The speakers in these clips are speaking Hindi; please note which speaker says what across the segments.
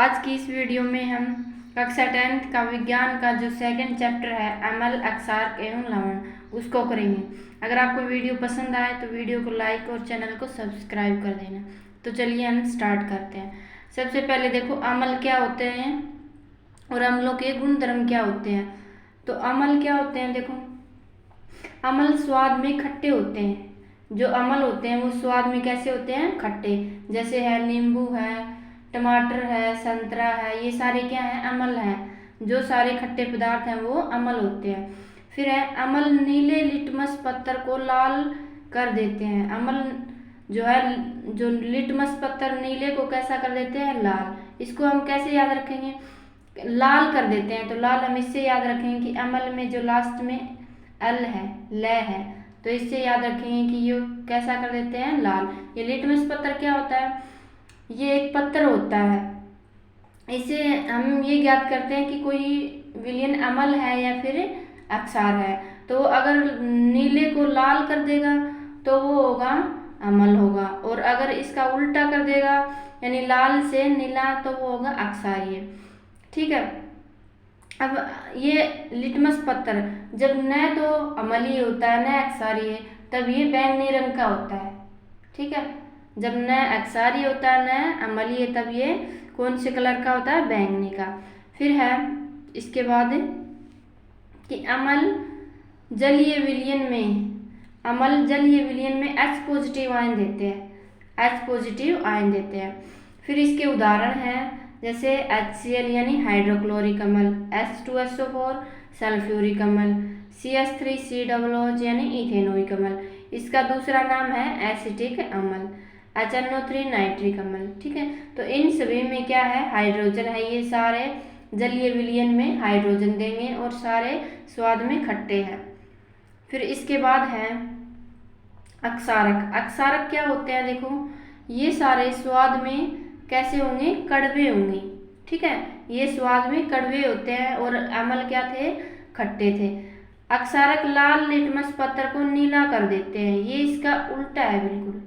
Speaker 1: आज की इस वीडियो में हम कक्षा 10th का विज्ञान का जो सेकंड चैप्टर है अम्ल, अक्षारक एवं लवण उसको करेंगे। अगर आपको वीडियो पसंद आए तो वीडियो को लाइक और चैनल को सब्सक्राइब कर देना। तो चलिए हम स्टार्ट करते हैं। सबसे पहले देखो अम्ल क्या होते हैं और अम्लों के गुण धर्म क्या होते हैं। तो अम्ल क्या होते हैं, देखो अम्ल स्वाद में खट्टे होते हैं। जो अम्ल होते हैं वो स्वाद में कैसे होते हैं, खट्टे। जैसे है नींबू है, टमाटर है, संतरा है, ये सारे क्या हैं, अम्ल हैं। जो सारे खट्टे पदार्थ हैं वो अम्ल होते हैं। फिर है अम्ल नीले लिटमस पत्थर को लाल कर देते हैं। अम्ल जो है, जो लिटमस पत्थर नीले को कैसा कर देते हैं, लाल। इसको हम कैसे याद रखेंगे, लाल कर देते हैं। तो लाल हम इससे याद रखेंगे कि अम्ल में जो लास्ट में अल है, ल है, तो इससे याद रखेंगे कि ये कैसा कर देते हैं, लाल। ये लिटमस पत्थर क्या होता है, ये एक पत्थर होता है। इसे हम ये ज्ञात करते हैं कि कोई विलयन अम्ल है या फिर अक्षार है। तो अगर नीले को लाल कर देगा तो वो होगा अम्ल होगा, और अगर इसका उल्टा कर देगा यानी लाल से नीला तो वो होगा अक्षारीय। ठीक है। अब ये लिटमस पत्थर जब न तो अम्लीय होता है न अक्षारीय, तब ये बैंगनी रंग का होता है। ठीक है। जब न अक्षारीय होता है न अम्लीय, तब ये कौन से कलर का होता है, बैंगनी का। फिर है इसके बाद कि अम्ल जलीय विलयन में H पॉजिटिव आयन देते हैं, H पॉजिटिव आयन देते हैं। फिर इसके उदाहरण हैं जैसे HCl यानी हाइड्रोक्लोरिक अम्ल, H2SO4 सल्फ्यूरिक अम्ल, CH3COOH यानी इथेनोइक अम्ल। इसका दूसरा नाम है एसिटिक अम्ल, HNO3 नाइट्रिक अम्ल। ठीक है। तो इन सभी में क्या है, हाइड्रोजन है। ये सारे जलीय विलयन में हाइड्रोजन देंगे और सारे स्वाद में खट्टे हैं। फिर इसके बाद है अक्षारक। अक्षारक क्या होते हैं, देखो ये सारे स्वाद में कैसे होंगे, कड़वे होंगे। ठीक है। ये स्वाद में कड़वे होते हैं और अम्ल क्या थे, खट्टे थे। अक्षारक लाल लिटमस पत्थर को नीला कर देते हैं। ये इसका उल्टा है बिल्कुल,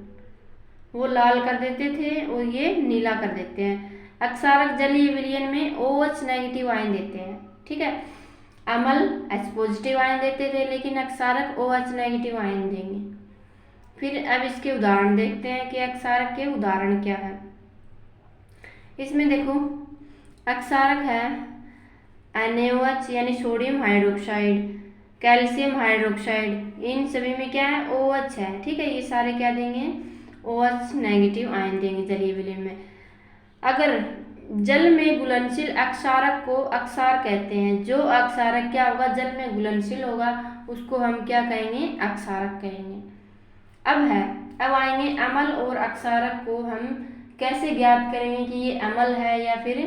Speaker 1: वो लाल कर देते थे और ये नीला कर देते हैं। अक्षारक जलीय विलयन में OH नेगेटिव आयन देते हैं। ठीक है। अम्ल H पॉजिटिव आयन देते थे, लेकिन अक्षारक OH नेगेटिव आयन देंगे। फिर अब इसके उदाहरण देखते हैं कि अक्षारक के उदाहरण क्या है। इसमें देखो अक्षारक है NaOH यानी सोडियम हाइड्रोक्साइड, कैल्शियम हाइड्रोक्साइड। इन सभी में क्या है, OH है। ठीक है। ये सारे क्या देंगे, OH नेगेटिव आयन देंगे जलीय विलयन में। अगर जल में घुलनशील अक्षारक को अक्षार कहते हैं। जो अक्षारक क्या होगा, जल में घुलनशील होगा, उसको हम क्या कहेंगे, अक्षारक कहेंगे। अब आएंगे अम्ल और अक्षारक को हम कैसे ज्ञात करेंगे कि ये अम्ल है या फिर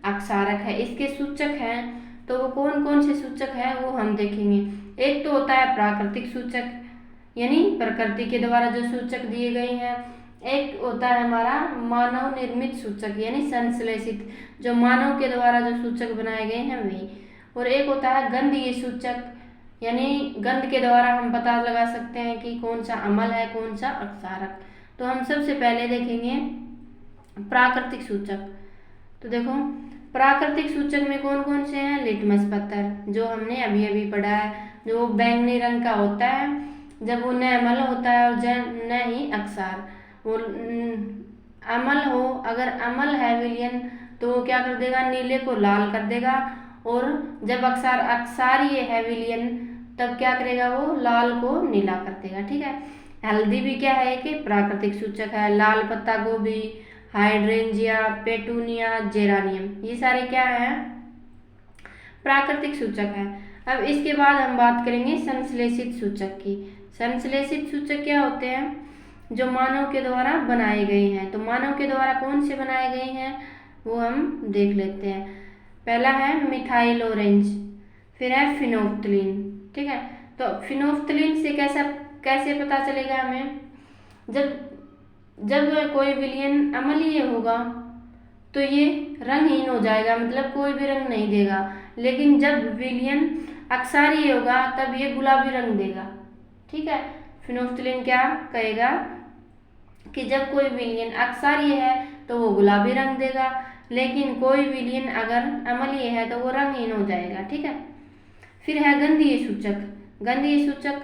Speaker 1: अक्षारक है। इसके सूचक हैं, तो वो कौन कौन से सूचक हैं वो हम देखेंगे। एक तो होता है प्राकृतिक सूचक, यानी प्रकृति के द्वारा जो सूचक दिए गए हैं। एक होता है हमारा मानव निर्मित सूचक यानी संश्लेषित, जो मानव के द्वारा जो सूचक बनाए गए हैं वही। और एक होता है गंधीय सूचक, यानी गंध के द्वारा हम पता लगा सकते हैं कि कौन सा अम्ल है कौन सा अक्षारक। तो हम सबसे पहले देखेंगे प्राकृतिक सूचक। तो देखो प्राकृतिक सूचक में कौन कौन से हैं, लिटमस पत्थर जो हमने अभी अभी पढ़ा है, जो बैंगनी रंग का होता है जब वो न अम्ल होता है और न ही अक्षार। वो अम्ल हो, अगर अम्ल है विलयन तो वो क्या कर देगा, नीले को लाल कर देगा, और जब अक्षारीय है विलयन तब क्या करेगा, वो लाल को नीला कर देगा। ठीक है। हल्दी भी क्या है कि प्राकृतिक सूचक है, लाल पत्ता गोभी, हाइड्रेंजिया, पेटूनिया, जेरानियम, ये सारे क्या है, प्राकृतिक सूचक है। अब इसके बाद हम बात करेंगे संश्लेषित सूचक की। संश्लेषित सूचक क्या होते हैं, जो मानव के द्वारा बनाए गए हैं। तो मानव के द्वारा कौन से बनाए गए हैं वो हम देख लेते हैं। पहला है मिथाइल ऑरेंज, फिर है फिनोफ्थलीन। ठीक है। तो फिनोफ्थलीन से कैसे पता चलेगा हमें, जब कोई विलयन अम्लीय होगा तो ये रंगहीन हो जाएगा, मतलब कोई भी रंग नहीं देगा। लेकिन जब विलयन अक्षारीय होगा तब ये गुलाबी रंग देगा। ठीक है। फिनोफ्थलीन क्या कहेगा कि जब कोई विलयन अक्षारीय है तो वो गुलाबी रंग देगा, लेकिन कोई विलयन अगर अम्लीय है तो वो रंगहीन हो जाएगा। ठीक है। फिर है गंधीय सूचक। गंधीय सूचक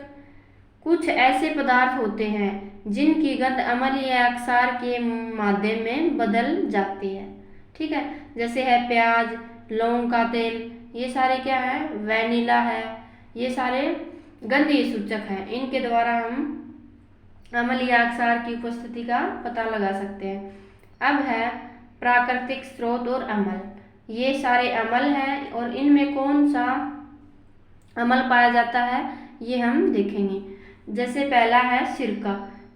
Speaker 1: कुछ ऐसे पदार्थ होते हैं जिनकी गंध अम्लीय अक्षार के माध्यम में बदल जाती है। ठीक है। जैसे है प्याज, लौंग का तेल, ये सारे क्या है, वैनिला है, ये सारे गंधीय सूचक हैं। इनके द्वारा हम अम्लीय अक्षार की उपस्थिति का पता लगा सकते हैं। अब है प्राकृतिक स्रोत और अम्ल। ये सारे अम्ल हैं और इनमें कौन सा अम्ल पाया जाता है ये हम देखेंगे। जैसे पहला है सिरका।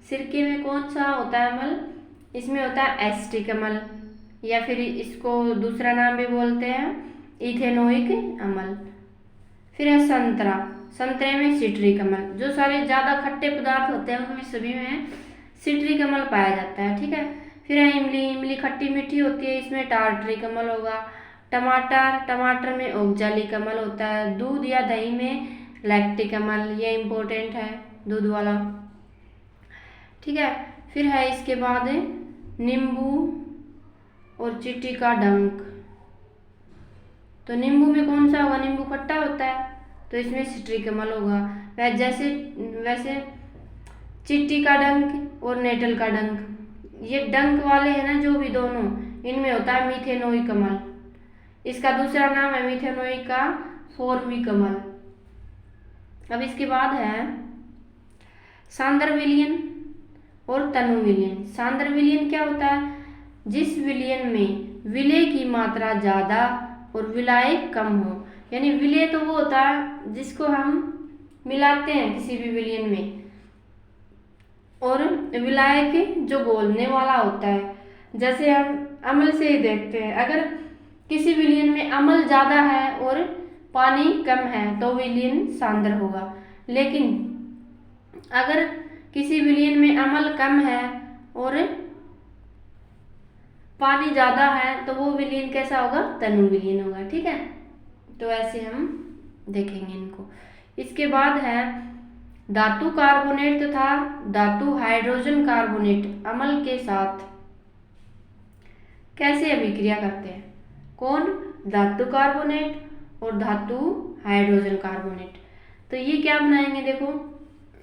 Speaker 1: सिरके में कौन सा होता है अम्ल, इसमें होता है एसिटिक अम्ल, या फिर इसको दूसरा नाम भी बोलते हैं इथेनोइक अम्ल। फिर है संतरा। संतरे में सिट्रिक अम्ल। जो सारे ज़्यादा खट्टे पदार्थ होते हैं उनमें सभी में सिट्रिक अम्ल पाया जाता है। ठीक है। फिर है इमली। इमली खट्टी मीठी होती है, इसमें टार्टरिक अम्ल होगा। टमाटर। टमाटर में ऑक्जेलिक अम्ल होता है। दूध या दही में लैक्टिक अम्ल, ये इम्पोर्टेंट है, दूध वाला। ठीक है। फिर है इसके बाद नींबू और चींटी का डंक। तो नींबू में कौन सा होगा, नींबू खट्टा होता है तो इसमें सिट्रिक अम्ल होगा। वैसे चींटी का डंक और नेटल का डंक, ये डंक वाले हैं ना जो भी दोनों, इनमें होता है मीथेनोइक अम्ल। इसका दूसरा नाम है मीथेनोइक का फॉर्मिक अम्ल। अब इसके बाद है सांद्र विलयन और तनु विलयन। सांद्र विलयन क्या होता है, जिस विलयन में विलेय की मात्रा ज़्यादा और विलायक कम हो। यानी विलेय तो वो होता है जिसको हम मिलाते हैं किसी भी विलयन में, और विलायक जो घोलने वाला होता है। जैसे हम अम्ल से ही देखते हैं, अगर किसी विलयन में अम्ल ज़्यादा है और पानी कम है तो विलयन सांद्र होगा। लेकिन अगर किसी विलयन में अम्ल कम है और पानी ज़्यादा है तो वो विलयन कैसा होगा, तनु विलयन होगा। ठीक है। तो ऐसे हम देखेंगे इनको। इसके बाद है धातु कार्बोनेट तथा धातु हाइड्रोजन कार्बोनेट अम्ल के साथ कैसे अभिक्रिया करते हैं। कौन, धातु कार्बोनेट और धातु हाइड्रोजन कार्बोनेट। तो ये क्या बनाएंगे, देखो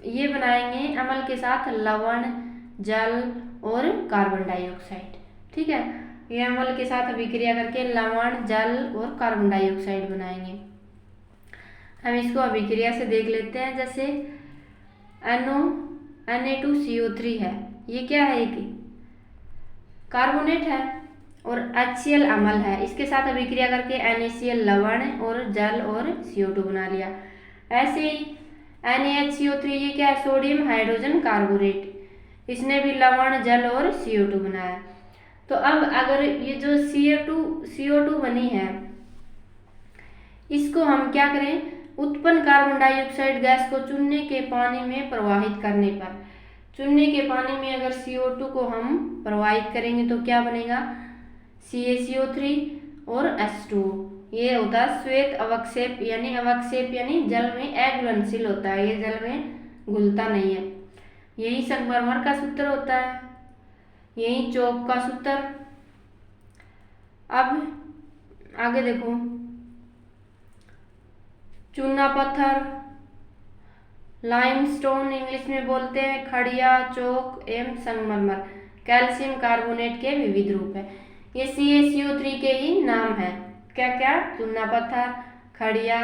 Speaker 1: ये बनाएंगे अम्ल के साथ लवण, जल और कार्बन डाइऑक्साइड। ठीक है। ये अम्ल के साथ अभिक्रिया करके लवण, जल और कार्बन डाइऑक्साइड बनाएंगे। हम इसको अभिक्रिया से देख लेते हैं। जैसे Na2CO3 है, ये क्या है, एक कार्बोनेट है और HCl अम्ल है। इसके साथ अभिक्रिया करके NaCl लवण और जल और CO2 बना लिया। ऐसे ही NaHCO3 ये क्या है, सोडियम हाइड्रोजन कार्बोनेट, इसने भी लवण, जल और CO2 बनाया। तो अब अगर ये जो CO2 बनी है, इसको हम क्या करें, उत्पन्न कार्बन डाइऑक्साइड गैस को चूने के पानी में प्रवाहित करने पर, चूने के पानी में अगर CO2 को हम प्रवाहित करेंगे तो क्या बनेगा, CaCO3 और H2O। ये होता है श्वेत अवक्षेप, यानी जल में अघुलनशील होता है, ये जल में घुलता नहीं है। यही संगमरमर का सूत्र होता है, यही चौक का सूत्र। अब आगे देखो, चूना पत्थर, लाइमस्टोन इंग्लिश में बोलते हैं, खड़िया, चौक एवं संगमरमर कैल्शियम कार्बोनेट के विविध रूप है। ये CaCO3 के ही नाम है। क्या क्या, चूना पत्थर, खड़िया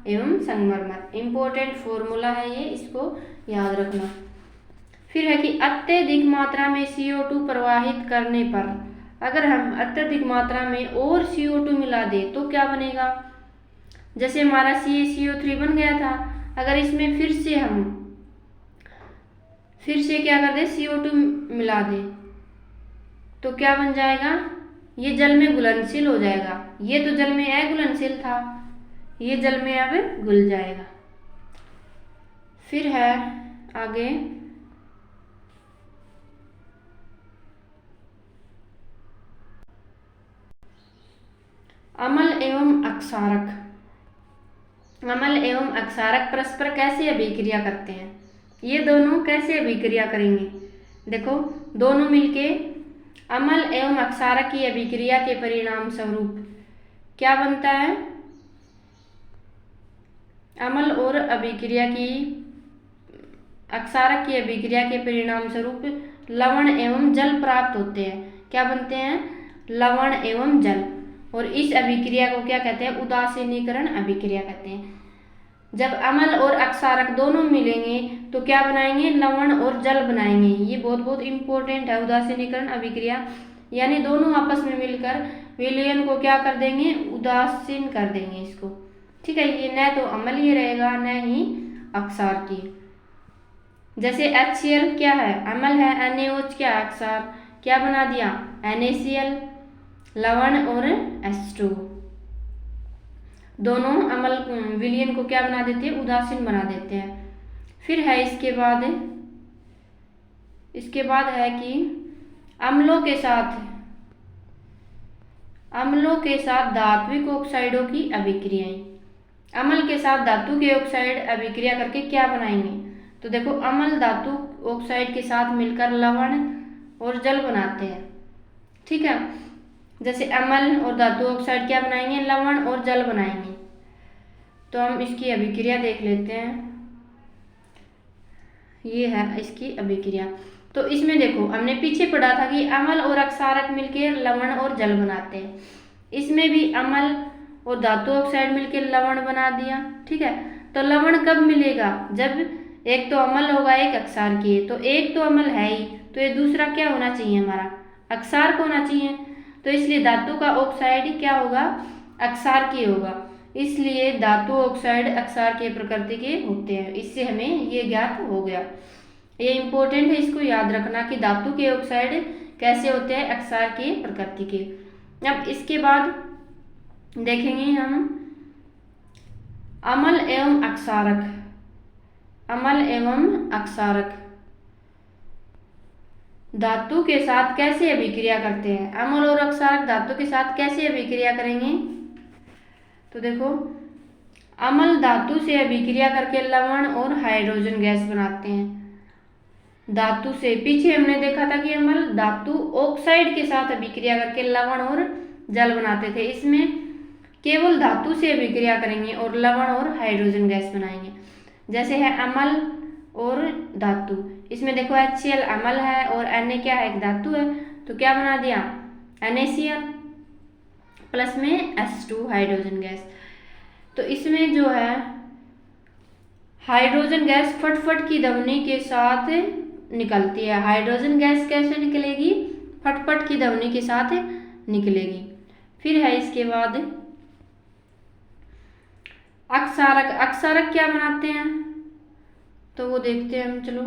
Speaker 1: एवं संगमरमर। इम्पोर्टेंट फॉर्मूला है ये, इसको याद रखना। फिर है कि अत्यधिक मात्रा में CO2 प्रवाहित करने पर, अगर हम अत्यधिक मात्रा में और CO2 मिला दें तो क्या बनेगा। जैसे हमारा CaCO3 बन गया था, अगर इसमें फिर से क्या कर दे, CO2 मिला दे तो क्या बन जाएगा, ये जल में घुलनशील हो जाएगा। ये तो जल में अघुलनशील था, ये जल में अब घुल जाएगा। फिर है आगे अम्ल एवं अक्षारक। अम्ल एवं अक्षारक परस्पर कैसे अभिक्रिया करते हैं, ये दोनों कैसे अभिक्रिया करेंगे। देखो, दोनों मिलके अम्ल एवं अक्षारक की अभिक्रिया के परिणाम स्वरूप क्या बनता है? अम्ल और अक्षारक की अभिक्रिया के परिणाम स्वरूप लवण एवं जल प्राप्त होते हैं। क्या बनते हैं? लवण एवं जल। और इस अभिक्रिया को क्या कहते हैं? उदासीनीकरण अभिक्रिया कहते हैं। जब अम्ल और अक्षारक दोनों मिलेंगे तो क्या बनाएंगे? लवण और जल बनाएंगे। ये बहुत इंपॉर्टेंट है। उदासीनीकरण अभिक्रिया यानी दोनों आपस में मिलकर विलयन को क्या कर देंगे? उदासीन कर देंगे इसको। ठीक है, ये न तो अम्लीय रहेगा न ही अक्षारकीय। जैसे HCl क्या है? अम्ल है। NaOH क्या है? अक्षार। क्या बना दिया? NaCl लवण और H2 दोनों अम्ल विलयन को क्या बना देते हैं? उदासीन बना देते हैं। फिर है इसके बाद है कि अम्लों के साथ धात्विक ऑक्साइडों की अभिक्रियाएं। अम्ल के साथ धातु के ऑक्साइड अभिक्रिया करके क्या बनाएंगे? तो देखो, अम्ल धातु ऑक्साइड के साथ मिलकर लवण और जल बनाते हैं। ठीक है, जैसे अम्ल और धातु ऑक्साइड क्या बनाएंगे? लवण और जल बनाएंगे। तो हम इसकी अभिक्रिया देख लेते हैं। ये है इसकी अभिक्रिया। तो इसमें देखो, हमने पीछे पढ़ा था कि अम्ल और अक्षारक मिलकर लवण और जल बनाते हैं। इसमें भी अम्ल और धातु ऑक्साइड मिलकर लवण बना दिया। ठीक है, तो लवण कब मिलेगा? जब एक तो अम्ल होगा, एक अक्षारकीय। तो एक तो अम्ल है ही, तो ये दूसरा क्या होना चाहिए? हमारा अक्षारक होना चाहिए। तो इसलिए धातु का ऑक्साइड क्या होगा? अक्षारकीय होगा। इसलिए धातु ऑक्साइड अक्षारकीय प्रकृति के होते हैं। इससे हमें ये ज्ञात हो गया। ये इंपॉर्टेंट है, इसको याद रखना कि धातु के ऑक्साइड कैसे होते हैं? अक्षारकीय प्रकृति के। अब इसके बाद देखेंगे हम अम्ल एवं अक्षारक। अम्ल एवं अक्षारक धातु के साथ कैसे अभिक्रिया करते हैं? अम्ल और अक्षारक धातु के साथ कैसे अभिक्रिया करेंगे? तो देखो, अम्ल धातु से अभिक्रिया करके लवण और हाइड्रोजन गैस बनाते हैं। धातु से पीछे हमने देखा था कि अम्ल धातु ऑक्साइड के साथ अभिक्रिया करके लवण और जल बनाते थे। इसमें केवल धातु से अभिक्रिया करेंगे और लवण और हाइड्रोजन गैस बनाएंगे। जैसे है अम्ल और धातु। इसमें देखो, HCl अम्ल है और Na क्या है? एक धातु है। तो क्या बना दिया? NaCl प्लस में H2 हाइड्रोजन गैस। तो इसमें जो है हाइड्रोजन गैस फटफट की ध्वनि के साथ निकलती है। हाइड्रोजन गैस कैसे निकलेगी? फटफट की ध्वनि के साथ निकलेगी। फिर है इसके बाद अक्षारक। अक्षारक क्या बनाते हैं? तो वो देखते हैं हम। चलो,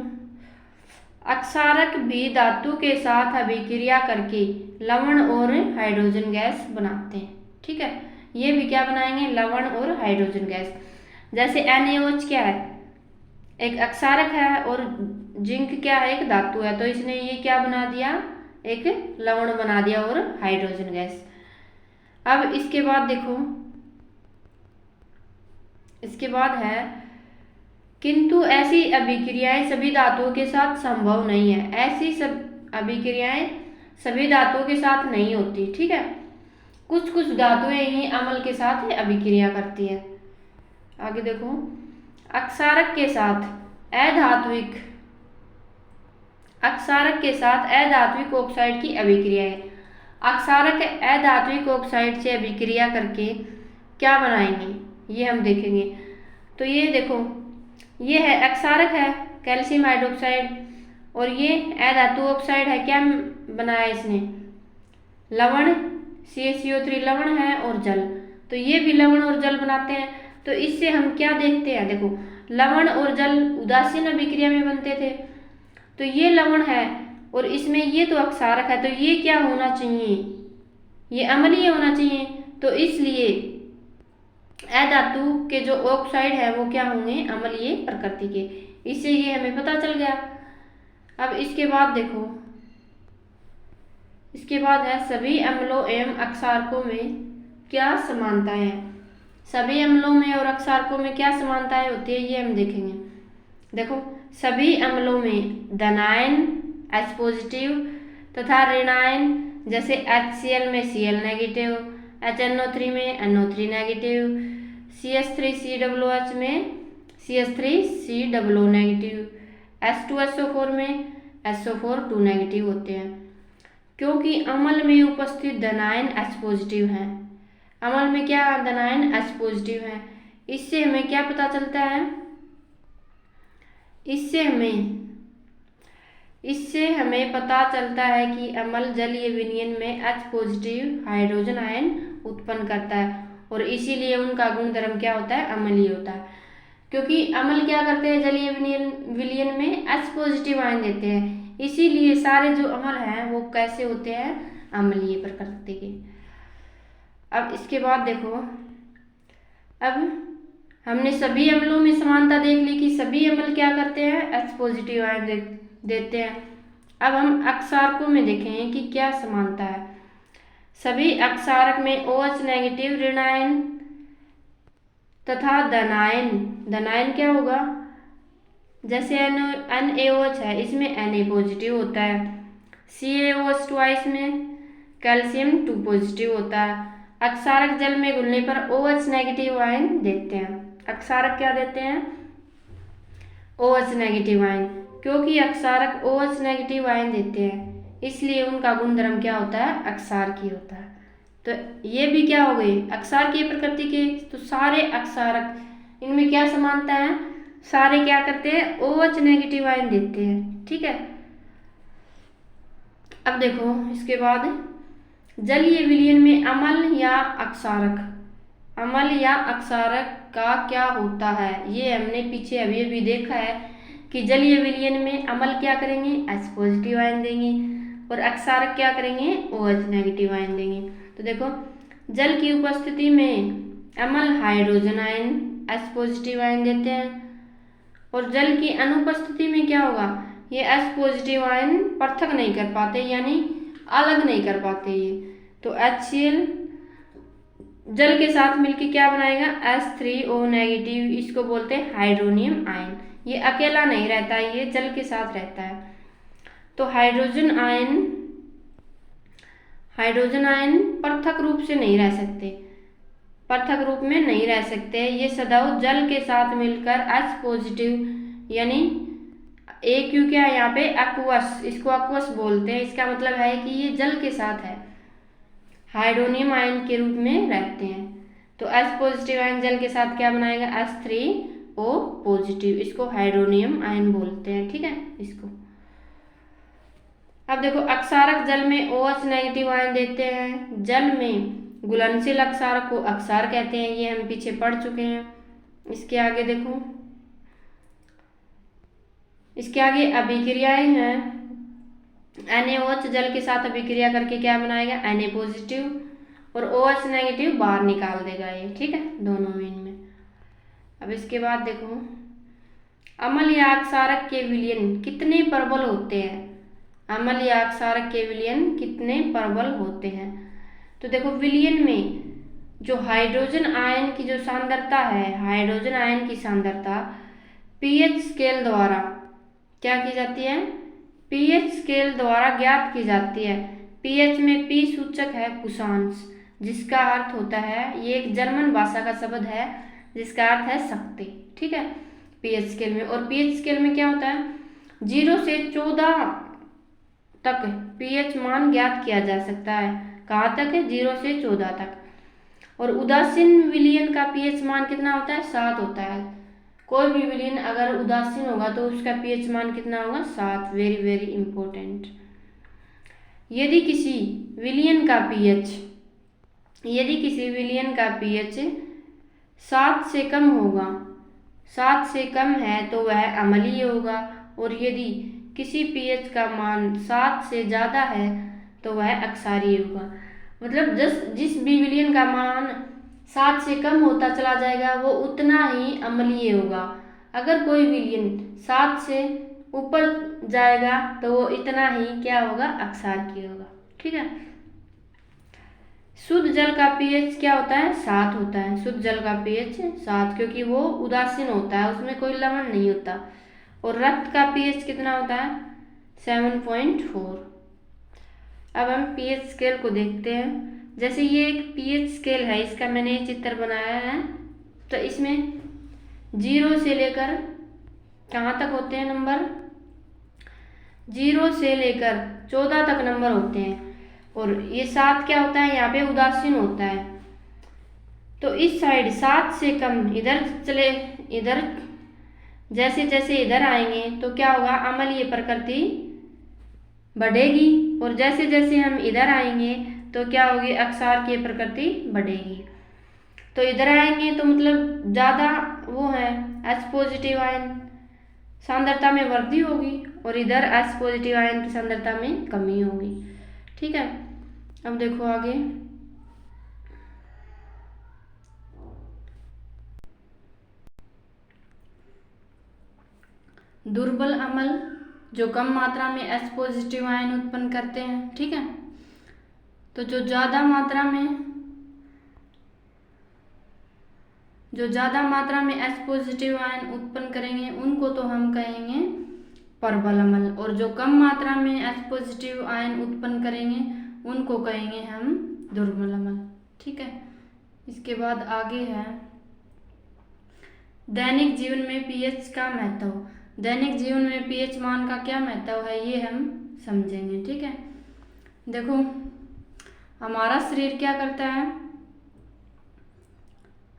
Speaker 1: अक्षारक भी धातु के साथ अभिक्रिया करके लवण और हाइड्रोजन गैस बनाते हैं। ठीक है, ये भी क्या बनाएंगे? लवण और हाइड्रोजन गैस। जैसे NaOH क्या है? एक अक्षारक है और जिंक क्या है? एक धातु है। तो इसने ये क्या बना दिया? एक लवण बना दिया और हाइड्रोजन गैस। अब इसके बाद देखो, इसके बाद है किंतु ऐसी अभिक्रियाएं सभी धातुओं के साथ संभव नहीं है। ऐसी सब अभिक्रियाएं सभी धातुओं के साथ नहीं होती। ठीक है, कुछ धातुएं ही अम्ल के साथ अभिक्रिया करती है। आगे देखो, अक्षारक के साथ अधात्विक ऑक्साइड की अभिक्रिया है। अक्षारक अधात्विक ऑक्साइड से अभिक्रिया करके क्या बनाएंगे? ये हम देखेंगे। तो ये देखो, ये है अक्षारक है कैल्शियम हाइड्रोक्साइड, और ये अधातु ऑक्साइड है। क्या बनाया इसने? लवण CaCO3 लवण है और जल। तो ये भी लवण और जल बनाते हैं। तो इससे हम क्या देखते हैं? देखो, लवण और जल उदासीन अभिक्रिया में बनते थे। तो ये लवण है और इसमें ये तो अक्षारक है। तो ये क्या होना चाहिए? ये अम्लीय होना चाहिए। तो इसलिए अधातु के जो ऑक्साइड है वो क्या होंगे? अम्लीय प्रकृति के। इससे ये हमें पता चल गया। अब इसके बाद देखो, इसके बाद है सभी अम्लों एवं अक्षारकों में क्या समानताएं हैं। सभी अम्लों में और अक्षारकों में क्या समानताएं होती है, ये हम देखेंगे। देखो, सभी अम्लों में धनायन H+, तथा ऋण आयन जैसे HCl में Cl नेगेटिव, HNO3 में NO3 नेगेटिव, CH3COOH में CH3COO नेगेटिव, H2SO4 में SO4 2 नेगेटिव होते हैं। क्योंकि अम्ल में उपस्थित धनायन H पॉजिटिव हैं। अम्ल में क्या धनायन H पॉजिटिव हैं। इससे हमें क्या पता चलता है, इससे हमें पता चलता है कि अम्ल जलीय विलयन में H पॉजिटिव हाइड्रोजन आयन उत्पन्न करता है और इसीलिए उनका गुणधर्म क्या होता है, अम्लीय होता है। क्योंकि अम्ल क्या करते हैं, जलीय विलयन में H पॉजिटिव आयन देते हैं, इसीलिए सारे जो अम्ल हैं वो कैसे होते हैं, अम्लीय प्रकृति के। अब इसके बाद देखो, अब हमने सभी अम्लों में समानता देख ली कि सभी अम्ल क्या करते हैं, H पॉजिटिव आयन देते हैं। अब हम अक्षारकों में देखें कि क्या समानता है। सभी अक्षारक में OH नेगेटिव ऋण आयन तथा धनायन क्या होगा, जैसे NaOH है, इसमें Na पॉजिटिव होता है। CaOH2 में कैल्शियम 2 पॉजिटिव होता है। अक्षारक जल में घुलने पर OH नेगेटिव आयन देते हैं। अक्षारक क्या देते हैं, OH नेगेटिव आयन। क्योंकि अक्षारक OH नेगेटिव आयन देते हैं, इसलिए उनका गुणधर्म क्या होता है, अक्षारकीय होता है। तो ये भी क्या हो गए, अक्षारकीय प्रकृति के। तो सारे अक्षारक इनमें क्या समानता है, सारे क्या करते हैं, OH नेगेटिव आयन देते हैं। ठीक है। अब देखो इसके बाद जलीय विलयन में अम्ल या अक्षारक का क्या होता है। ये हमने पीछे अभी देखा है कि जलीय विलयन में अम्ल क्या करेंगे, H पॉजिटिव आयन देंगे और अक्षारक क्या करेंगे, OH नेगेटिव आयन देंगे। तो देखो, जल की उपस्थिति में अम्ल hydrogen ion H positive ion देते हैं और जल की अनुपस्थिति में क्या होगा, ये H पॉजिटिव आयन पृथक नहीं कर पाते, यानी अलग नहीं कर पाते ये। तो HCl जल के साथ मिलकर क्या बनाएगा, H3O नेगेटिव, इसको बोलते हैं हाइड्रोनियम आयन। ये अकेला नहीं रहता, ये जल के साथ रहता है। तो हाइड्रोजन आयन पृथक रूप से नहीं रह सकते, पृथक रूप में नहीं रह सकते। ये सदैव जल के साथ मिलकर H पॉजिटिव, यानी AQ क्या है यहाँ पे, एक्वस, इसको एक्वस बोलते हैं। इसका मतलब है कि ये जल के साथ है, हाइड्रोनियम आयन के रूप में रहते हैं। तो H पॉजिटिव आयन जल के साथ क्या बनाएगा, H3O पॉजिटिव, इसको हाइड्रोनियम आयन बोलते हैं। ठीक है इसको। अब देखो, अक्षारक जल में OH नेगेटिव आयन देते हैं। जल में घुलनशील अक्षारक को अक्षार कहते हैं, ये हम पीछे पढ़ चुके हैं। इसके आगे देखो, इसके आगे अभिक्रियाएं हैं। NaOH जल के साथ अभिक्रिया करके क्या बनाएगा, Na पॉजिटिव और OH नेगेटिव बाहर निकाल देगा ये। ठीक है, दोनों में इनमें। अब इसके बाद देखो, अम्ल या अक्षारक के विलयन कितने प्रबल होते हैं। अम्ल या अक्षारक के विलयन कितने प्रबल होते हैं। तो देखो, विलयन में जो हाइड्रोजन आयन की जो सांद्रता है, हाइड्रोजन आयन की सांद्रता pH स्केल द्वारा क्या की जाती है, pH स्केल द्वारा ज्ञात की जाती है। pH में P सूचक है कुशांश, जिसका अर्थ होता है, ये एक जर्मन भाषा का शब्द है जिसका अर्थ है शक्ति। ठीक है, pH स्केल में। और pH स्केल में क्या होता है, 0 से 14 तक pH मान ज्ञात किया जा सकता है। कहाँ तक है, 0 से 14 तक। और उदासीन विलयन का pH मान कितना होता है, 7 होता है। कोई भी विलयन अगर उदासीन होगा तो उसका pH मान कितना होगा, 7। Very very important. यदि किसी विलयन का pH 7 से कम होगा, 7 से कम है तो वह अम्लीय होगा। और यदि किसी pH का मान 7 से ज़्यादा है तो वह अक्षारीय होगा। मतलब जिस भी विलयन का मान 7 से कम होता चला जाएगा वो उतना ही अम्लीय होगा। अगर कोई विलयन 7 से ऊपर जाएगा तो वो इतना ही क्या होगा, अक्षारकीय होगा। ठीक है। शुद्ध जल का pH क्या होता है, 7 होता है। शुद्ध जल का pH 7, क्योंकि वो उदासीन होता है, उसमें कोई लवण नहीं होता। और रक्त का pH कितना होता है, 7.4। अब हम पीएच स्केल को देखते हैं। जैसे ये एक पीएच स्केल है, इसका मैंने ये चित्र बनाया है। तो इसमें 0 से लेकर कहाँ तक होते हैं नंबर, 0 से लेकर 14 तक नंबर होते हैं। और ये 7 क्या होता है, यहाँ पे उदासीन होता है। तो इस साइड 7 से कम इधर चले, इधर जैसे जैसे इधर आएंगे तो क्या होगा, अम्लीय प्रकृति बढ़ेगी। और जैसे जैसे हम इधर आएंगे तो क्या होगी, अक्षार की प्रकृति बढ़ेगी। तो इधर आएंगे तो मतलब ज़्यादा वो है H पॉजिटिव आयन सांद्रता में वृद्धि होगी, और इधर H पॉजिटिव आयन की सांद्रता में कमी होगी। ठीक है, अब देखो आगे। दुर्बल अम्ल जो कम मात्रा में H पॉजिटिव आयन उत्पन्न करते हैं। ठीक है, तो जो ज़्यादा मात्रा में H पॉजिटिव आयन उत्पन्न करेंगे उनको तो हम कहेंगे प्रबल अम्ल, और जो कम मात्रा में H पॉजिटिव आयन उत्पन्न करेंगे उनको कहेंगे हम दुर्बल अम्ल। ठीक है, इसके बाद आगे है दैनिक जीवन में पीएच का महत्व। दैनिक जीवन में पीएच मान का क्या महत्व है, ये हम समझेंगे। ठीक है, देखो हमारा शरीर क्या करता है,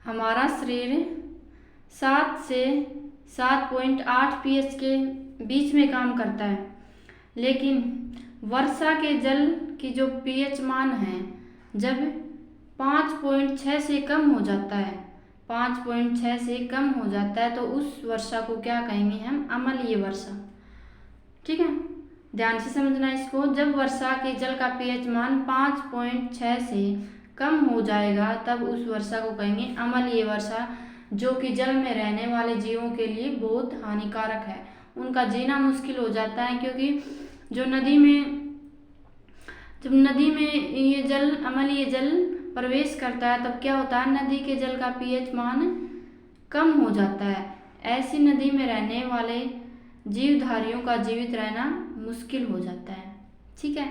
Speaker 1: हमारा शरीर 7 से 7.8 पीएच के बीच में काम करता है। लेकिन वर्षा के जल की जो पीएच मान है, जब 5.6 से कम हो जाता है, 5.6 से कम हो जाता है, तो उस वर्षा को क्या कहेंगे हम, अम्लीय वर्षा। ठीक है, ध्यान से समझना इसको। जब वर्षा के जल का पीएच मान 5.6 से कम हो जाएगा तब उस वर्षा को कहेंगे अम्लीय वर्षा, जो कि जल में रहने वाले जीवों के लिए बहुत हानिकारक है। उनका जीना मुश्किल हो जाता है, क्योंकि जब नदी में ये जल अम्लीय जल प्रवेश करता है तब क्या होता है, नदी के जल का पीएच मान कम हो जाता है। ऐसी नदी में रहने वाले जीवधारियों का जीवित रहना मुश्किल हो जाता है। ठीक है,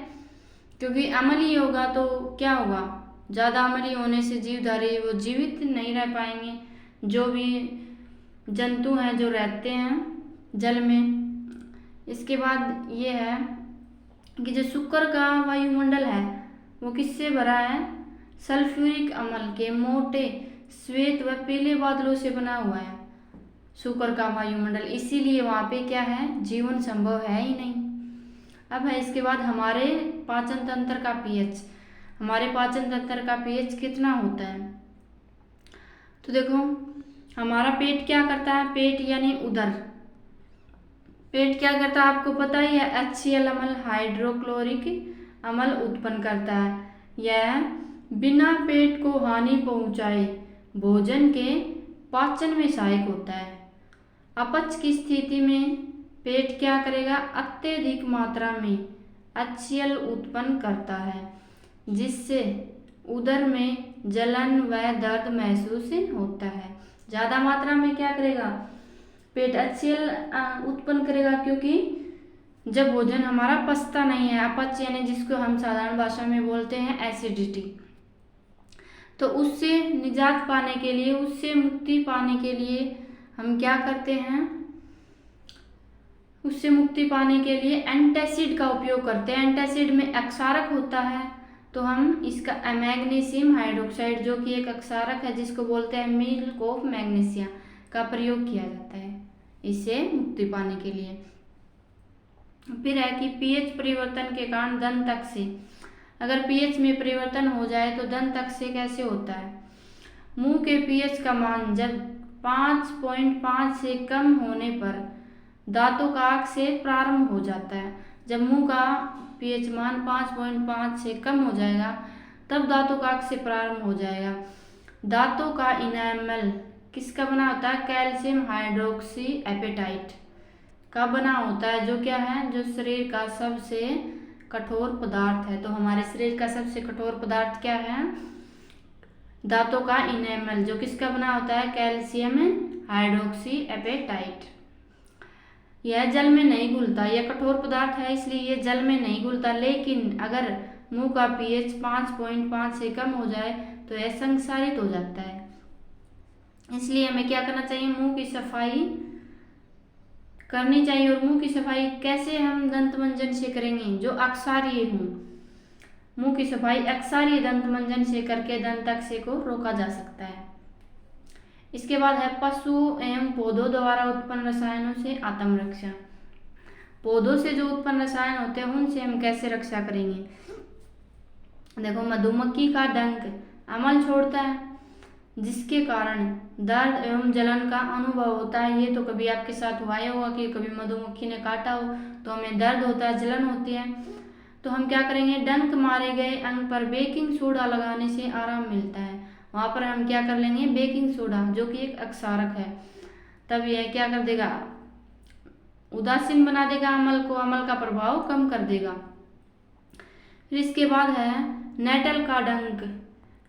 Speaker 1: क्योंकि अम्लीय होगा तो क्या होगा, ज़्यादा अम्लीय होने से जीवधारी वो जीवित नहीं रह पाएंगे। जो भी जंतु हैं जो रहते हैं जल में। इसके बाद ये है कि जो शुक्र का वायुमंडल है वो किससे भरा है, सल्फ्यूरिक अम्ल के मोटे श्वेत व पीले बादलों से बना हुआ है शुक्र का वायुमंडल। इसीलिए वहाँ पे क्या है, जीवन संभव है ही नहीं। अब है इसके बाद हमारे पाचन तंत्र का पीएच। हमारे पाचन तंत्र का पीएच कितना होता है, तो देखो हमारा पेट क्या करता है, पेट यानी उदर, पेट क्या करता है आपको पता ही है, HCl अम्ल हाइड्रोक्लोरिक अम्ल उत्पन्न करता है। यह बिना पेट को हानि पहुंचाए भोजन के पाचन में सहायक होता है। अपच की स्थिति में पेट क्या करेगा, अत्यधिक मात्रा में HCl उत्पन्न करता है, जिससे उदर में जलन व दर्द महसूस होता है। ज़्यादा मात्रा में क्या करेगा, पेट HCl उत्पन्न करेगा, क्योंकि जब भोजन हमारा पचता नहीं है, अपच यानी जिसको हम साधारण भाषा में बोलते हैं एसिडिटी, तो उससे निजात पाने के लिए, उससे मुक्ति पाने के लिए हम क्या करते हैं, उससे मुक्ति पाने के लिए एंटासिड का उपयोग करते हैं। एंटासिड में अक्षारक होता है, तो हम इसका मैग्नीशियम हाइड्रोक्साइड जो कि एक अक्षारक है जिसको बोलते हैं मिल्क ऑफ मैग्नीशिया का प्रयोग किया जाता है इससे मुक्ति पाने के लिए। फिर है कि पीएच परिवर्तन के कारण दंत अक्ष, अगर पीएच में परिवर्तन हो जाए तो दंत अक्ष कैसे होता है, मुंह के पीएच का मान जब 5.5 से कम होने पर दांतों का अक्षय प्रारंभ हो जाता है। जब मुंह का पीएच मान 5.5 से कम हो जाएगा तब दांतों का अक्षय प्रारंभ हो जाएगा। दांतों का इनेमल किसका बना होता है, कैल्शियम हाइड्रोक्सी एपेटाइट का बना होता है, जो क्या है, जो शरीर का सबसे कठोर पदार्थ है। तो हमारे शरीर का सबसे कठोर पदार्थ क्या है, दांतों का इनेमल, जो किसका बना होता है, कैल्शियम हाइड्रोक्सी एपेटाइट। यह जल में नहीं घुलता, यह कठोर पदार्थ है इसलिए यह जल में नहीं घुलता, लेकिन अगर मुंह का pH 5.5 से कम हो जाए तो यह संक्षारित हो जाता है। इसलिए हमें क्या करना चाहिए, मुंह की सफाई करनी चाहिए। और मुंह की सफाई कैसे हम दंत मंजन से करेंगे, जो अक्षारीय हो। मुंह की सफाई अक्षारीय दंत मंजन से करके दंतक्षय को रोका जा सकता है। इसके बाद है पशु एवं पौधों द्वारा उत्पन्न रसायनों से आत्मरक्षा। पौधों से जो उत्पन्न रसायन होते हैं उनसे हम कैसे रक्षा करेंगे। देखो, मधुमक्खी का डंक अमल छोड़ता है, जिसके कारण दर्द एवं जलन का अनुभव होता है। ये तो कभी आपके साथ हुआ ही होगा कि कभी मधुमक्खी ने काटा हो तो हमें दर्द होता है, जलन होती है। तो हम क्या करेंगे, डंक मारे गए अंग पर बेकिंग सोडा लगाने से आराम मिलता है। वहाँ पर हम क्या कर लेंगे, बेकिंग सोडा जो कि एक अक्षारक है, तब यह क्या कर देगा, उदासीन बना देगा अमल को, अमल का प्रभाव कम कर देगा। फिर इसके बाद है नेटल का डंक।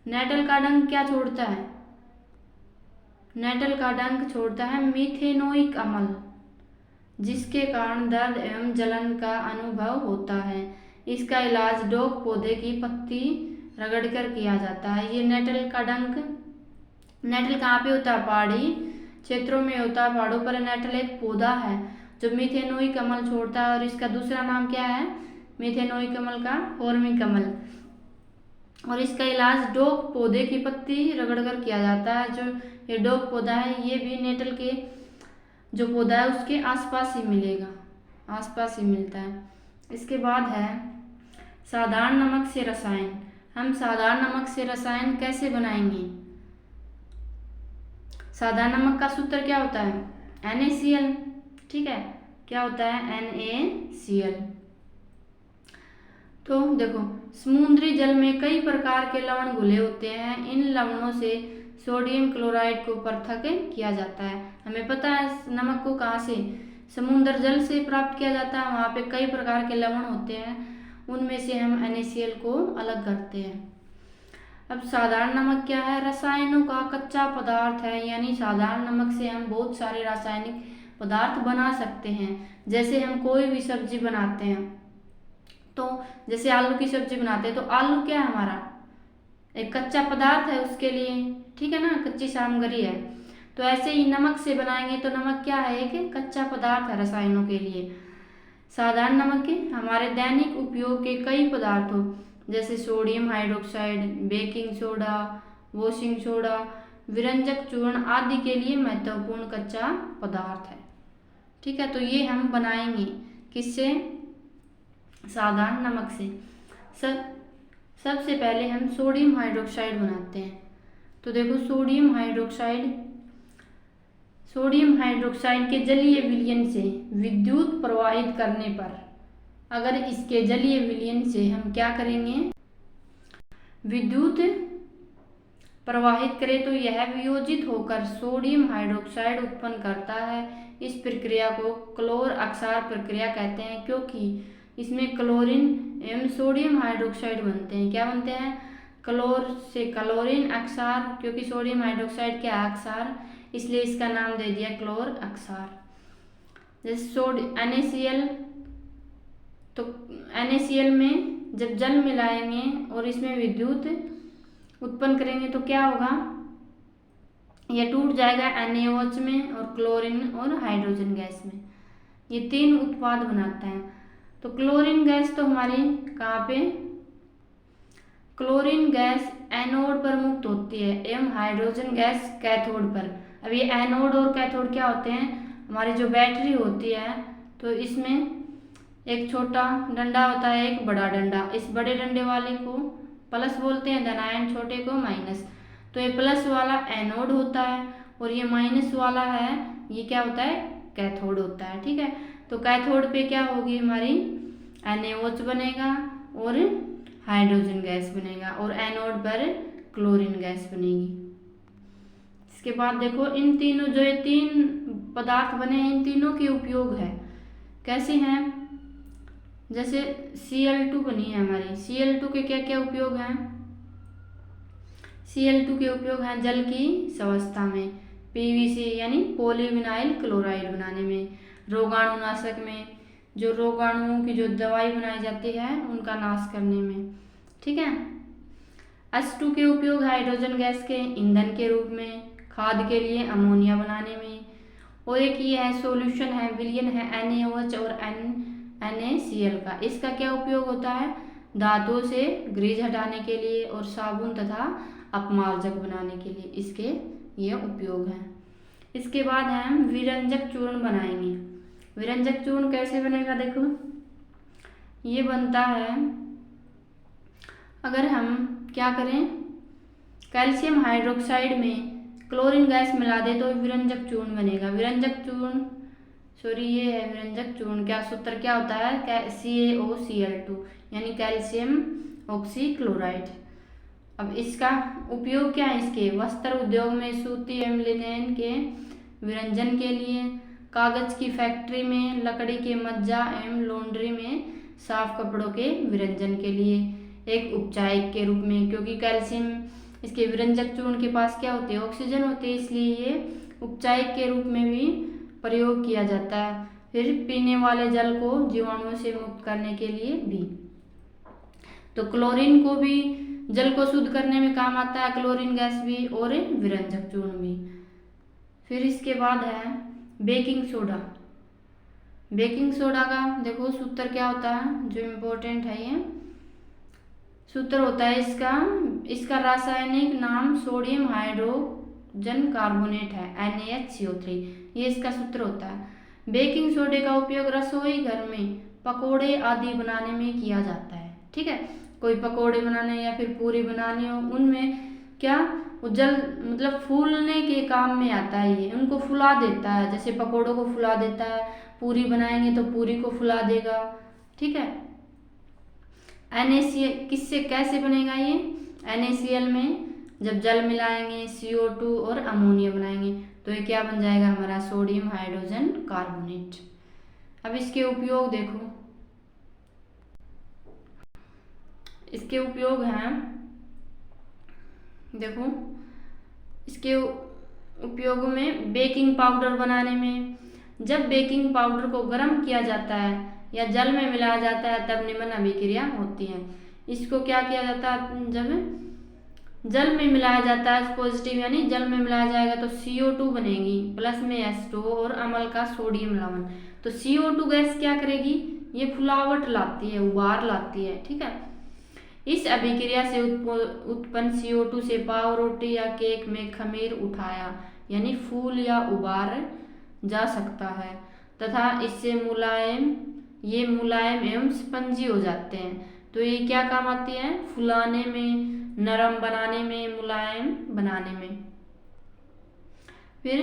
Speaker 1: नेटल का डंक क्या छोड़ता है, नेटल का डंक छोड़ता है मीथेनोइक अम्ल, जिसके कारण दर्द एवं जलन का अनुभव होता है। इसका इलाज डोक पौधे की पत्ती रगड़कर किया जाता है। ये नेटल का डंक, नेटल कहाँ पे होता है, पहाड़ी क्षेत्रों में होता है। पहाड़ों पर नेटल एक पौधा है जो मीथेनोइक अम्ल छोड़ता है, और इसका दूसरा नाम क्या है, मीथेनोइक अम्ल का फॉर्मिक अम्ल। और इसका इलाज डोक पौधे की पत्ती रगड़कर किया जाता है। जो ये डोक पौधा है ये भी नेटल के जो पौधा है उसके आसपास ही मिलेगा, आसपास ही मिलता है। इसके बाद है साधारण नमक से रसायन। हम साधारण नमक से रसायन कैसे बनाएंगे। साधारण नमक का सूत्र क्या होता है, NaCl। ठीक है, क्या होता है, NaCl। तो देखो, समुद्री जल में कई प्रकार के लवण घुले होते हैं। इन लवणों से सोडियम क्लोराइड को पृथक किया जाता है। हमें पता है नमक को कहाँ से, समुद्र जल से प्राप्त किया जाता है। वहाँ पे कई प्रकार के लवण होते हैं, उनमें से हम NaCl को अलग करते हैं। अब साधारण नमक क्या है, रसायनों का कच्चा पदार्थ है, यानी साधारण नमक से हम बहुत सारे रासायनिक पदार्थ बना सकते हैं। जैसे हम कोई भी सब्जी बनाते हैं, तो जैसे आलू की सब्जी बनाते हैं तो आलू क्या है, हमारा एक कच्चा पदार्थ है उसके लिए, ठीक है ना, कच्ची सामग्री है। तो ऐसे ही नमक से बनाएंगे तो नमक क्या है, एक कच्चा पदार्थ है रसायनों के लिए। साधारण नमक के हमारे दैनिक उपयोग के कई पदार्थों जैसे sodium hydroxide, baking soda, washing soda, विरंजक चूर्ण आदि के लिए महत्वपूर्ण कच्चा पदार्थ है। ठीक है, तो ये हम बनाएंगे किससे, साधारण नमक से। सबसे पहले हम सोडियम हाइड्रोक्साइड बनाते हैं। तो देखो, सोडियम हाइड्रोक्साइड के जलीय विलयन से विद्युत प्रवाहित करने पर, अगर इसके जलीय विलयन से हम क्या करेंगे, विद्युत प्रवाहित करें तो यह वियोजित होकर सोडियम हाइड्रोक्साइड उत्पन्न करता है। इस प्रक्रिया को क्लोर अक्षार प्रक्रिया कहते हैं, क्योंकि इसमें क्लोरीन एवं सोडियम हाइड्रोक्साइड बनते हैं। क्या बनते हैं, क्लोर से क्लोरीन अक्षार, क्योंकि सोडियम हाइड्रोक्साइड क्या अक्षार, इसलिए इसका नाम दे दिया क्लोर अक्षार। जैसे NaCl, तो NaCl में जब जल मिलाएंगे और इसमें विद्युत उत्पन्न करेंगे तो क्या होगा, यह टूट जाएगा NaOH में और क्लोरीन और हाइड्रोजन गैस में। ये तीन उत्पाद बनाता है। तो क्लोरीन गैस तो हमारी कहाँ पे, क्लोरीन गैस एनोड पर मुक्त होती है एवं हाइड्रोजन गैस कैथोड पर। अब ये एनोड और कैथोड क्या होते हैं, हमारी जो बैटरी होती है, तो इसमें एक छोटा डंडा होता है, एक बड़ा डंडा। इस बड़े डंडे वाले को प्लस बोलते हैं, धनायन, छोटे को माइनस। तो ये प्लस वाला एनोड होता है और ये माइनस वाला है, ये क्या होता है, कैथोड होता है। ठीक है, तो कैथोड पे क्या होगी हमारी, NaOH बनेगा और हाइड्रोजन गैस बनेगा, और एनोड पर क्लोरीन गैस बनेगी। इसके बाद देखो, इन तीनों जो ये तीन पदार्थ बने हैं, इन तीनों के उपयोग है, कैसे हैं, जैसे Cl2 बनी है हमारी, Cl2 के क्या क्या उपयोग हैं, Cl2 के उपयोग हैं जल की स्वास्थ्य में, PVC यानी पॉलीविनाइल क्लोराइड बनाने में, रोगाणुनाशक में, जो रोगाणुओं की जो दवाई बनाई जाती है उनका नाश करने में, ठीक है। H2 के उपयोग हाइड्रोजन गैस के ईंधन के रूप में, खाद के लिए, अमोनिया बनाने में। और एक ये है सॉल्यूशन है, विलयन है NaOH और NaCl का। इसका क्या उपयोग होता है? धातुओं से ग्रीस हटाने के लिए और साबुन तथा अपमार्जक बनाने के लिए इसके ये उपयोग हैं। इसके बाद हम विरंजक चूर्ण बनाएंगे। विरंजक चूर्ण कैसे बनेगा? देखो ये बनता है, अगर हम क्या करें, कैल्शियम हाइड्रोक्साइड में क्लोरीन गैस मिला दे तो विरंजक चूर्ण बनेगा। विरंजक चूर्ण ये है विरंजक चूर्ण। क्या सूत्र क्या होता है? CaOCl2 यानी कैल्शियम ऑक्सीक्लोराइड। अब इसका उपयोग क्या है? इसके वस्त्र उद्योग में सूती एवं लिनेन के विरंजन के लिए, कागज की फैक्ट्री में, लकड़ी के मज्जा एवं लॉन्ड्री में साफ कपड़ों के विरंजन के लिए, एक उपचायक के रूप में, क्योंकि कैल्शियम इसके विरंजक चूर्ण के पास क्या होते हैं? ऑक्सीजन होते हैं, इसलिए ये उपचायक के रूप में भी प्रयोग किया जाता है। फिर पीने वाले जल को जीवाणुओं से मुक्त करने के लिए भी। तो क्लोरीन को भी जल को शुद्ध करने में काम आता है, क्लोरीन गैस भी और विरंजक चूर्ण भी। फिर इसके बाद है बेकिंग सोडा। बेकिंग सोडा का देखो सूत्र क्या होता है, जो इम्पोर्टेंट है ये सूत्र होता है इसका रासायनिक नाम सोडियम हाइड्रोजन कार्बोनेट है, NaHCO3, ये इसका सूत्र होता है। बेकिंग सोडे का उपयोग रसोई घर में पकोड़े आदि बनाने में किया जाता है। ठीक है, कोई पकोड़े बनाने या फिर पूरी बनानी हो, उनमें क्या जल मतलब फूलने के काम में आता है, ये उनको फुला देता है। जैसे पकोड़ों को फुला देता है, पूरी बनाएंगे तो पूरी को फुला देगा। ठीक है, NaCl किससे कैसे बनेगा ये? NaCl में जब जल मिलाएंगे, CO2 और अमोनिया बनाएंगे तो ये क्या बन जाएगा? हमारा सोडियम हाइड्रोजन कार्बोनेट। अब इसके उपयोग देखो, इसके उपयोग हैं, देखो इसके उपयोग में बेकिंग पाउडर बनाने में, जब बेकिंग पाउडर को गर्म किया जाता है या जल में मिलाया जाता है तब निम्न अभिक्रिया होती है। इसको क्या किया जाता है? जब जल में मिलाया जाता है पॉजिटिव, यानी जल में मिलाया जाएगा तो CO2 बनेगी, प्लस में H2 और अम्ल का सोडियम लवण। तो CO2 गैस क्या करेगी? ये फुलावट लाती है, उबार लाती है। ठीक है, इस अभिक्रिया से उत्पन्न CO2 से पाव, रोटी या केक में खमीर उठाया यानी फूल या उबार जा सकता है तथा इससे ये मुलायम एवं स्पंजी हो जाते हैं। तो ये क्या काम आती है? फुलाने में, नरम बनाने में, मुलायम बनाने में। फिर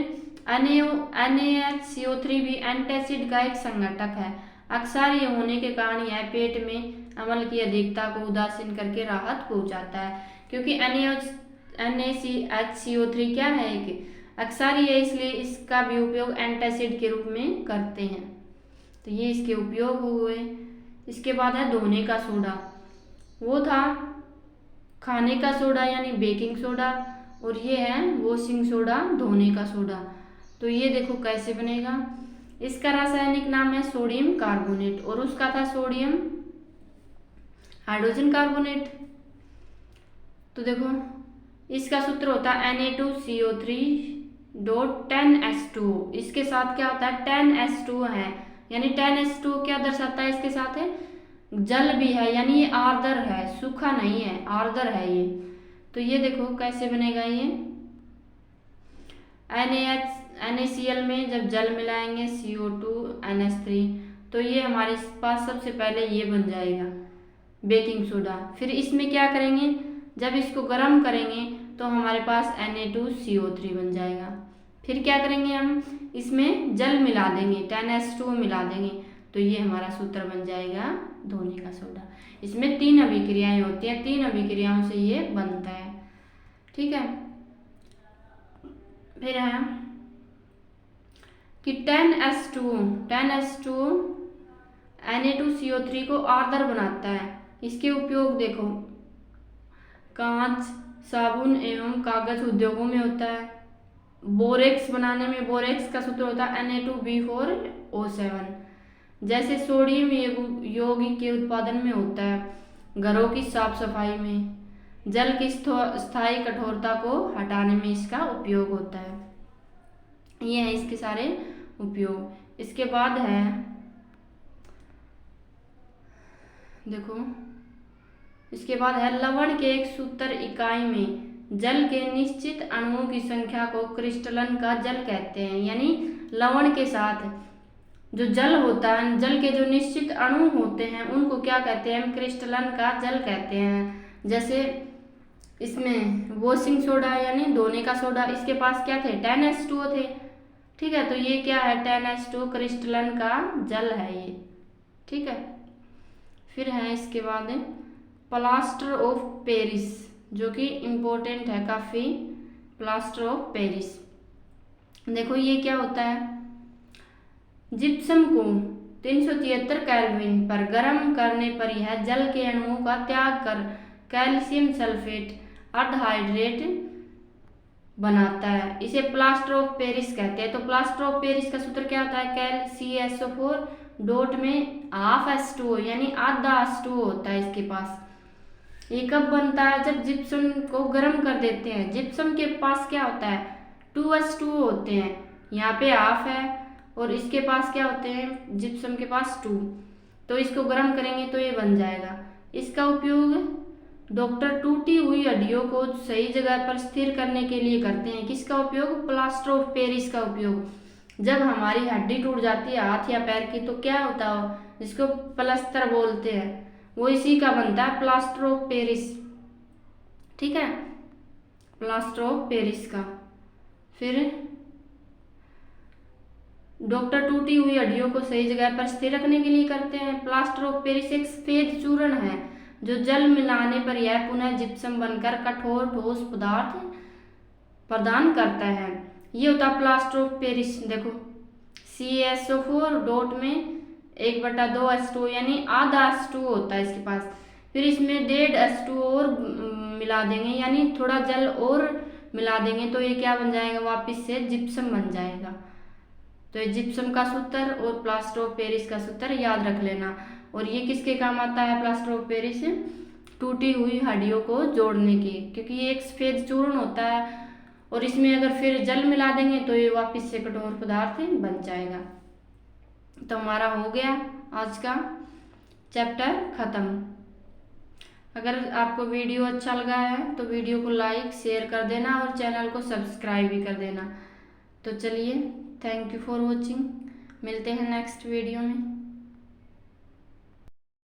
Speaker 1: NaHCO3 भी एंटासिड का एक संघटक है। अक्सर ये होने के कारण यह पेट में अम्ल की अधिकता को उदासीन करके राहत पहुंचाता है, क्योंकि NaCH CO3 क्या है? एक अक्सर है, इसलिए इसका भी उपयोग एंटासिड के रूप में करते हैं। तो ये इसके उपयोग हुए। इसके बाद है धोने का सोडा। वो था खाने का सोडा यानी बेकिंग सोडा, और ये है वॉशिंग सोडा, धोने का सोडा। तो ये देखो कैसे बनेगा। इसका रासायनिक नाम है सोडियम कार्बोनेट और उसका था सोडियम हाइड्रोजन कार्बोनेट। तो देखो इसका सूत्र होता है Na2CO3.10H2O। इसके साथ क्या होता है? 10H2 है, यानी 10H2 क्या दर्शाता है? इसके साथ है जल भी है, यानी ये आर्द्र है, सूखा नहीं है, आर्द्र है ये। तो ये देखो कैसे बनेगा ये। NaCl में जब जल मिलाएंगे CO2 NH3 तो ये हमारे पास सबसे पहले ये बन जाएगा बेकिंग सोडा। फिर इसमें क्या करेंगे? जब इसको गर्म करेंगे तो हमारे पास Na2CO3 बन जाएगा। फिर क्या करेंगे? हम इसमें जल मिला देंगे, 10H2 मिला देंगे तो ये हमारा सूत्र बन जाएगा धोने का सोडा। इसमें 3 अभिक्रियाएं होती हैं, 3 अभिक्रियाओं से ये बनता है। ठीक है, फिर है कि 10H2 Na2CO3 को आर्द्र बनाता है। इसके उपयोग देखो, कांच, साबुन एवं कागज उद्योगों में होता है। बोरेक्स बनाने में, बोरेक्स का सूत्र होता है Na2B4O7। जैसे सोडियम यौगिक के उत्पादन में होता है। घरों की साफ सफाई में, जल की स्थायी कठोरता को हटाने में इसका उपयोग होता है। ये है इसके सारे उपयोग। इसके बाद है देखो, इसके बाद है लवण के एक सूत्र इकाई में जल के निश्चित अणुओं की संख्या को क्रिस्टलन का जल कहते हैं। यानी लवण के साथ जो जल होता है, जल के जो निश्चित अणु होते हैं उनको क्या कहते हैं, हम क्रिस्टलन का जल कहते हैं। जैसे इसमें वॉशिंग सोडा यानी धोने का सोडा, इसके पास क्या थे, 10H2O थे। ठीक है, तो ये क्या है, 10H2O क्रिस्टलन का जल है ये। ठीक है, फिर है इसके बाद प्लास्टर ऑफ पेरिस, जो कि इम्पोर्टेंट है काफ़ी। प्लास्टर ऑफ पेरिस देखो ये क्या होता है, जिप्सम को 373 केल्विन पर गर्म करने पर यह जल के अणुओं का त्याग कर कैल्शियम सल्फेट अर्धहाइड्रेट बनाता है। इसे प्लास्टर ऑफ पेरिस कहते हैं। तो प्लास्टर ऑफ पेरिस का सूत्र क्या होता है, CaCO4 डॉट में हाफ H2O यानी आधा H2O होता है इसके पास। ये कब बनता है, जब जिप्सम को गर्म कर देते हैं। जिप्सम के पास क्या होता है, 2H2O होते हैं, यहाँ पे हाफ है और इसके पास क्या होते हैं, जिप्सम के पास 2। तो इसको गर्म करेंगे तो ये बन जाएगा। इसका उपयोग डॉक्टर टूटी हुई हड्डियों को सही जगह पर स्थिर करने के लिए करते हैं। किसका उपयोग, प्लास्टर ऑफ पेरिस का उपयोग। जब हमारी हड्डी टूट जाती है हाथ या पैर की तो क्या होता हो, जिसको प्लास्टर बोलते हैं, वो इसी का बनता है, प्लास्टर ऑफ पेरिस। ठीक है, प्लास्टर ऑफ पेरिस का। फिर डॉक्टर टूटी हुई हड्डियों को सही जगह पर स्थिर रखने के लिए करते हैं। प्लास्टर ऑफ पेरिस एक सफेद चूर्ण है जो जल मिलाने पर यह पुनः जिप्सम बनकर कठोर ठोस पदार्थ प्रदान करता है। ये होता है प्लास्टर ऑफ पेरिस। देखो CaSO4 डॉट में 1/2 H2O यानी आधा H2O होता है इसके पास। फिर इसमें 1.5 H2O और मिला देंगे यानी थोड़ा जल और मिला देंगे तो ये क्या बन जाएगा, वापस से जिप्सम बन जाएगा। तो ये जिप्सम का सूत्र और प्लास्टर ऑफ पेरिस का सूत्र याद रख लेना। और ये किसके काम आता है, प्लास्टर ऑफ पेरिस टूटी हुई हड्डियों को जोड़ने के, क्योंकि ये एक सफेद चूर्ण होता है और इसमें अगर फिर जल मिला देंगे तो ये वापस से कठोर पदार्थ बन जाएगा। तो हमारा हो गया आज का चैप्टर खत्म। अगर आपको वीडियो अच्छा लगा है तो वीडियो को लाइक शेयर कर देना और चैनल को सब्सक्राइब भी कर देना। तो चलिए, थैंक यू फॉर वॉचिंग। मिलते हैं नेक्स्ट वीडियो में।